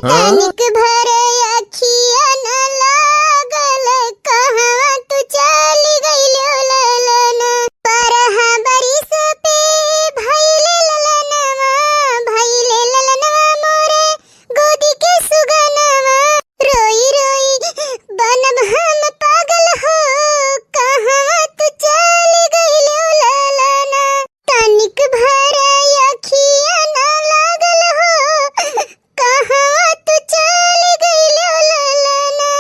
तनिक भरे अखिया न लागल कहवा तू चली गइलो ललना परहा बरिस पे भइले ललनवा मोरे गोदी के सुगनवा रोई रोई बनब हम पागल हो कहवा तू चली गइलो ललना तनिक भरे अखिया न लागल हो कहवा तू चली गइलो ललना।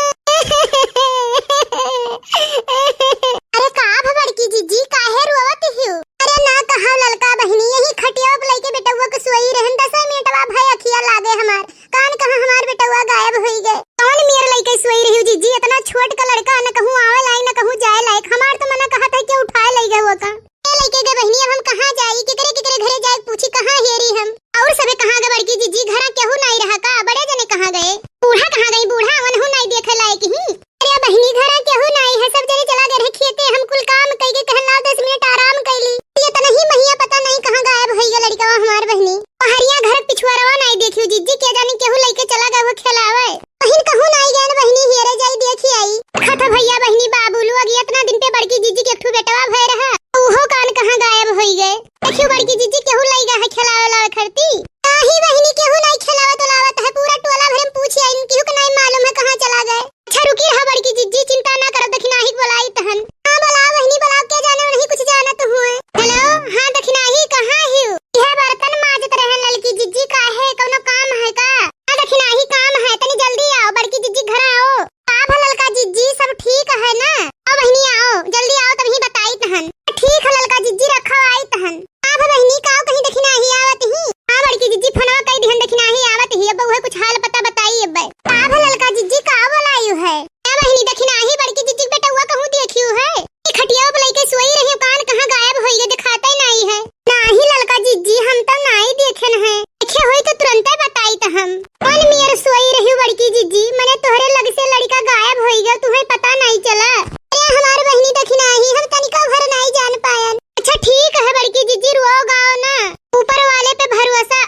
अरे का भबड़की जीजी काहे रोवत हियो? अरे ना कहा ललका बहिनी यही खटिया पे लइके बेटवा के सोई रहन 10 मिनटवा भई अखिया लागे हमार कान कहां हमार बेटवा गायब होई गए कौन मेर लइके सोई रहियो जीजी इतना छोट का लड़का न कहूं आवे लाई न कहूं जाए लायक हमार तो मना कहत है कि उठाए लई गए वो का लइके के बहिनी हम कहां जाई केकरे घरे जाए पूछी कहां हेरी हम और सबे कहां गए बड़की जीजी घरा केहू नहीं रहा का बड़े जने कहां गए बूढ़ा कहां गई बूढ़ा वनहु नहीं देखे लायक ही अरे बहिनी घरा केहू नहीं है सब जने चला गए खेते हम कुल काम कई के कहला 10 मिनट आराम कैली ये त नहीं महिया पता नहीं कहां गायब होई गए लड़का हमार बहिनी पहाड़िया घर पिछुआरवा नहीं देखियो जीजी के जाने केहू लइके चला गए वो खेलावे बहिन कहू नहीं गए बहिनी हेरे जाई देखी आई खत भैया बहिनी बाबूलू अगी इतना दिन पे बड़की जीजी के ठू बेटवा भय रहा ओहो कान कहां गायब होई गए देखियो बड़की जीजी केहू लई गए है खेलावे लावे खरती नाही बहिनी केहू नहीं खेलावत लावत है पूरा टोला भरम पूछी आई केहू के नहीं मालूम है कहां चला गए अच्छा रुकी रहा बड़की जीजी चिंता ना करो दखिनाही बुलाई तहन हां बुलाओ बहिनी बुलाओ के जाने नहीं कुछ जानत हुए हेलो हां दखिनाही कहां हियो यह बर्तन माजत रहन लड़की जीजी काहे कोनो काम है का हां दखिनाही काम है तनी जल्दी आओ बड़की जीजी घर आओ का भलल का जीजी सब ठीक है ना आओ बहिनी आओ जल्दी आओ तभी बताई तहन ठीक है ललका जीजी रखो आई तहन हां बहिनी का कहीं दखिनाही आवत ही हां बड़की जीजी फोनवा कई ध्यान दखिनाही आवत ही अब है कुछ हाल पता बताई अब का भलल का जीजी का बोलायु है ए बहिनी दखिनाही बड़की जीजी बेटा हुआ कहूं देखियो है ई खटिया पे लेके सोई रही कान कहां गायब होई गए दिखाता ही नहीं है नाही ललका जीजी हम तो नहीं देखन है देखे होई तो तुरंत बताई त हम कौन मेर सोई रही बड़की जीजी मने तोहरे लग से लड़का गायब होई गया तुम्हें पता नहीं चला अरे हमार बहिनी दखिनाही हम तनिका भर नहीं जान पायन अच्छा ठीक है बड़की जीजी रो गाओ ना ऊपर वाले पे भरोसा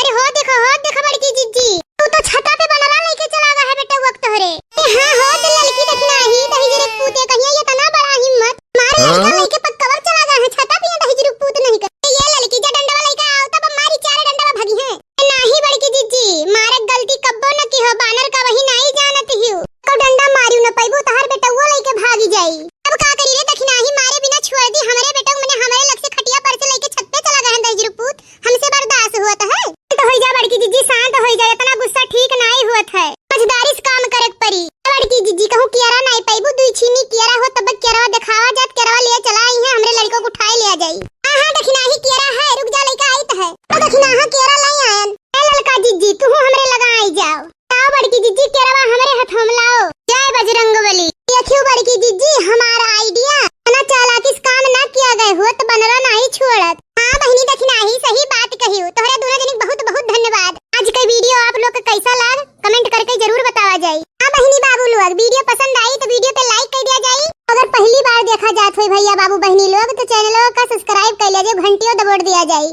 अरे हो देखो बड़की जीजी तू तो छता पे बनला लेके चला गया है बेटा वक्त तोहरे हां हो तो लड़की दखिनाही दही जरे पूते कहिया ये तना बड़ा हिम्मत मारे लड़का लेके पर कवर चला गया है छता पे दही जरे पूत नहीं कर ये लड़की जा डंडा लेके आओ तब मारी चार डंडा भागी है नाही बड़की जीजी मारे गलती कब्बो न की हो बानर का वही नहीं जानत हियो को डंडा मारियो न पैबो तहार बेटा वो लेके भागी जाई अब का करी रे दखिनाही मारे बिना छोड़ दी हमरे बेटा मने हमारे लग से खटिया पर से लेके छत पे चला गया है दही जरे पूत हमसे बर्दाश्त हुआ है तो होई जा बड़की जीजी शांत होई जा इतना गुस्सा ठीक नहीं हुआ है मजदारी से काम करे परी बड़की जीजी कहूं कियारा नहीं पैबू दुई छीनी कियारा हो तब कियारा दिखावा जात कियारा ले चला आई है हमरे लड़को को उठाए ले जाई हां दखिनाही कियारा है रुक जा लेके आई त है तो दखिनाहा कियारा लाई आयन ए लड़का जीजी तू हमरे लगा आई जाओ आओ बड़की जीजी कियारा हमरे हाथ हम लाओ जय बजरंगबली देखियो बड़की जीजी हमारा आईडिया ना चालाकी से काम ना किया गए हो तो बनरा नहीं छोड़त हां बहिनी दखिनाही सही बात कहियो तोहरे दोनों जने बहुत बहुत धन्यवाद आज का वीडियो आप लोग को कैसा लगा कमेंट करके जरूर बतावा जाई हां बहिनी बाबू लोग वीडियो पसंद आई तो वीडियो पे लाइक कर दिया जाई अगर पहली बार देखा जात होई भैया बाबू बहिनी लोग तो चैनल का सब्सक्राइब कर लीजिए घंटियों दबा दिया जाई।